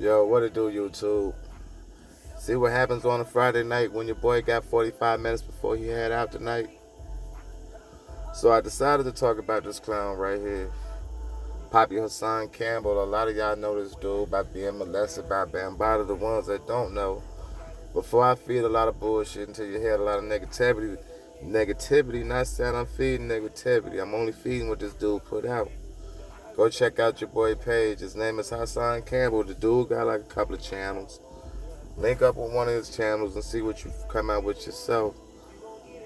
Yo, what it do, YouTube? See what happens on a Friday night when your boy got 45 minutes before he head out tonight? So I decided to talk about this clown right here. Poppy Hassan Campbell. A lot of y'all know this dude by being molested by Bambaataa. The ones that don't know, before I feed a lot of bullshit until you hear a lot of negativity, not saying I'm feeding negativity. I'm only feeding what this dude put out. Go check out your boy page. His name is Hassan Campbell. The dude got like a couple of channels. Link up with one of his channels and see what you come out with yourself.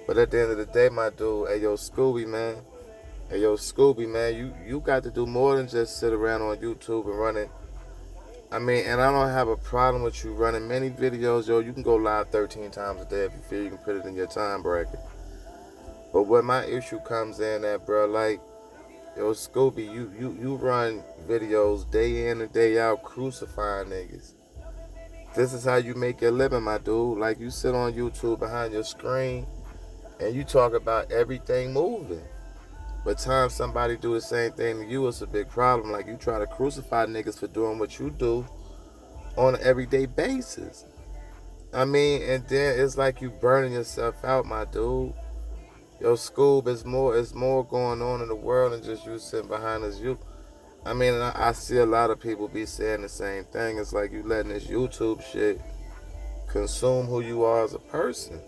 But at the end of the day, my dude, hey yo, Scooby, man. Hey yo, Scooby, man, you got to do more than just sit around on YouTube and run it. I mean, and I don't have a problem with you running many videos, yo. You can go live 13 times a day if you feel you can put it in your time bracket. But where my issue comes in at, bro, like, yo, Scooby, you run videos day in and day out crucifying niggas. This is how you make your living, my dude. Like, you sit on YouTube behind your screen and you talk about everything moving. But time somebody do the same thing to you, it's a big problem. Like, you try to crucify niggas for doing what you do on an everyday basis. I mean, and then it's like you burning yourself out, my dude. Yo, Scoob, it's more going on in the world than just you sitting behind this you. I mean, I see a lot of people be saying the same thing. It's like you letting this YouTube shit consume who you are as a person.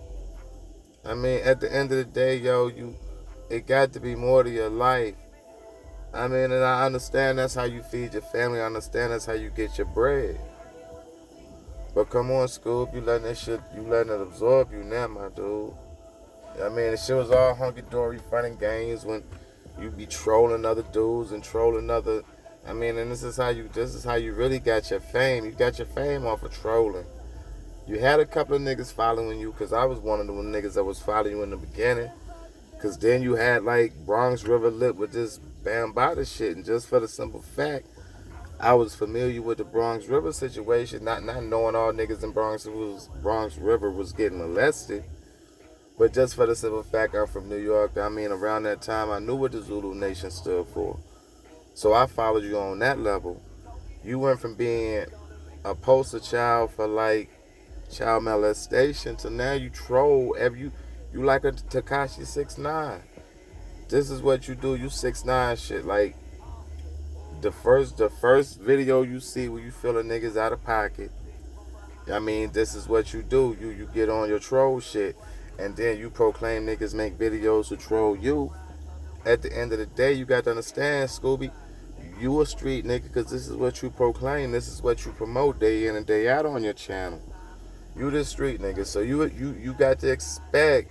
I mean, at the end of the day, yo, it got to be more to your life. I mean, and I understand that's how you feed your family. I understand that's how you get your bread. But come on, Scoob, you letting it absorb you now, my dude. I mean, the shit was all hunky-dory, fun and games when you be trolling other dudes and trolling other. I mean, and this is how you really got your fame. You got your fame off of trolling. You had a couple of niggas following you, because I was one of the niggas that was following you in the beginning. Because then you had like Bronx River lit with this Bambaataa shit. And just for the simple fact, I was familiar with the Bronx River situation, not knowing all niggas in Bronx River was getting molested. But just for the simple fact I'm from New York, I mean, around that time, I knew what the Zulu Nation stood for. So I followed you on that level. You went from being a poster child for, like, child molestation to now you troll. You like a Tekashi 6ix9ine. This is what you do. You 6ix9ine shit. Like, the first video you see where you feeling niggas out of pocket, I mean, this is what you do. You get on your troll shit. And then you proclaim niggas make videos to troll you. At the end of the day, you got to understand, Scooby, you a street nigga, because this is what you proclaim. This is what you promote day in and day out on your channel. You the street nigga, so you got to expect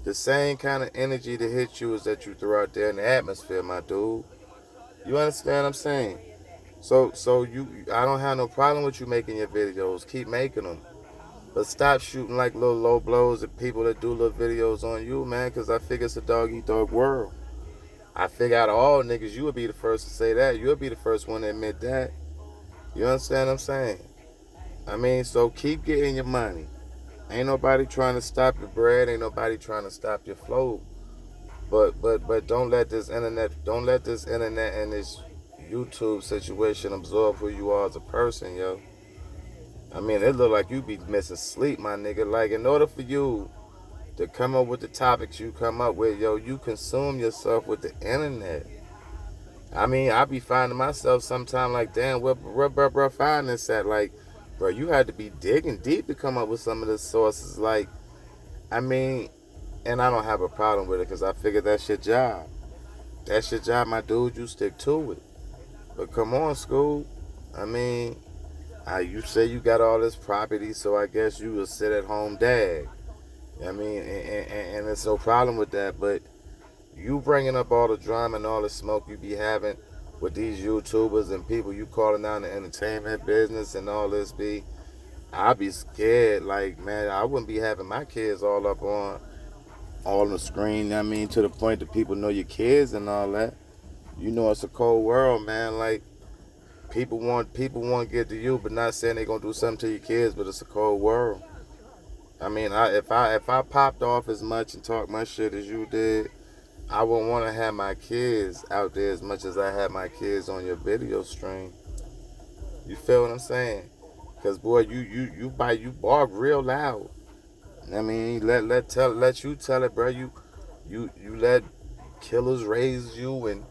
the same kind of energy to hit you as that you throw out there in the atmosphere, my dude. You understand what I'm saying? So I don't have no problem with you making your videos. Keep making them. But stop shooting like little low blows at people that do little videos on you, man, because I figure it's a dog-eat-dog world. I figure out of all niggas, you would be the first to say that. You would be the first one to admit that. You understand what I'm saying? I mean, so keep getting your money. Ain't nobody trying to stop your bread. Ain't nobody trying to stop your flow. But don't let this internet and this YouTube situation absorb who you are as a person, yo. I mean, it look like you be missing sleep, my nigga. Like, in order for you to come up with the topics you come up with, yo, you consume yourself with the internet. I mean, I be finding myself sometime like, damn, where bro find this at? Like, bro, you had to be digging deep to come up with some of the sources. Like, I mean, and I don't have a problem with it, because I figure that's your job. That's your job, my dude. You stick to it. But come on, school. I mean, you say you got all this property, so I guess you will sit at home dad. I mean, and there's no problem with that, but you bringing up all the drama and all the smoke you be having with these YouTubers and people you calling down the entertainment business and all this I be scared. Like, man, I wouldn't be having my kids all up on the screen. I mean, to the point that people know your kids and all that. You know, it's a cold world, man. Like, People want to get to you, but not saying they gonna do something to your kids. But it's a cold world. I mean, if I popped off as much and talked my shit as you did, I wouldn't want to have my kids out there as much as I have my kids on your video stream. You feel what I'm saying? Cause boy, you bark real loud. I mean, let you tell it, bro. You let killers raise you, and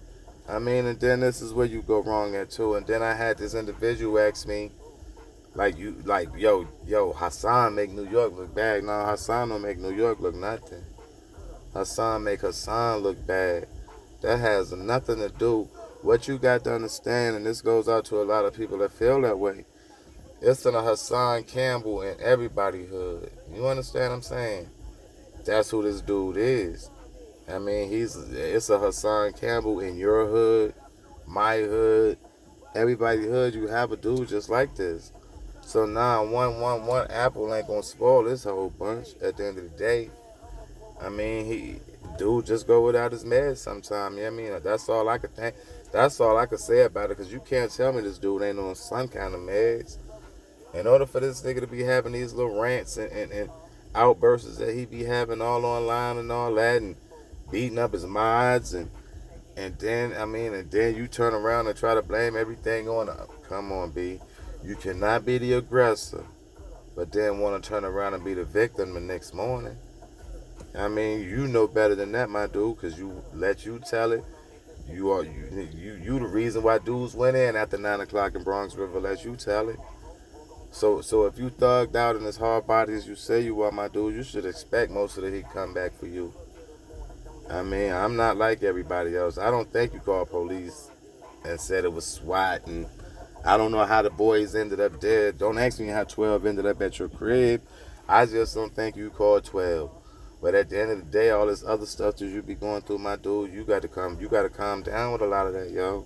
I mean, and then this is where you go wrong at too. And then I had this individual ask me, yo, Hassan make New York look bad. No, Hassan don't make New York look nothing. Hassan make Hassan look bad. That has nothing to do. What you got to understand, and this goes out to a lot of people that feel that way. It's in a Hassan Campbell in everybody hood. You understand what I'm saying? That's who this dude is. I mean, it's a Hassan Campbell in your hood, my hood, everybody hood. You have a dude just like this. So now one apple ain't gonna spoil this whole bunch. At the end of the day, I mean, dude just go without his meds sometime. You know what I mean? That's all I could think. That's all I could say about it. Cause you can't tell me this dude ain't on some kind of meds. In order for this nigga to be having these little rants and outbursts that he be having all online and all that, and beating up his mods, and then you turn around and try to blame everything on come on, B. You cannot be the aggressor, but then want to turn around and be the victim the next morning. I mean, you know better than that, my dude, because you tell it. You the reason why dudes went in after 9 o'clock in Bronx River. Let you tell it. So if you thugged out in as hard body as you say you are, my dude, you should expect most of the heat come back for you. I mean, I'm not like everybody else. I don't think you called police and said it was SWAT, and I don't know how the boys ended up dead. Don't ask me how 12 ended up at your crib. I just don't think you called 12. But at the end of the day, all this other stuff that you be going through, my dude, you got to calm down with a lot of that, yo.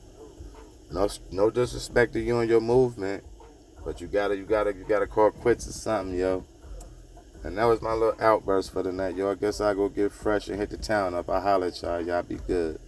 No disrespect to you and your movement, but you gotta call quits or something, yo. And that was my little outburst for the night, yo. I guess I'll go get fresh and hit the town up. I'll holler at y'all. Y'all be good.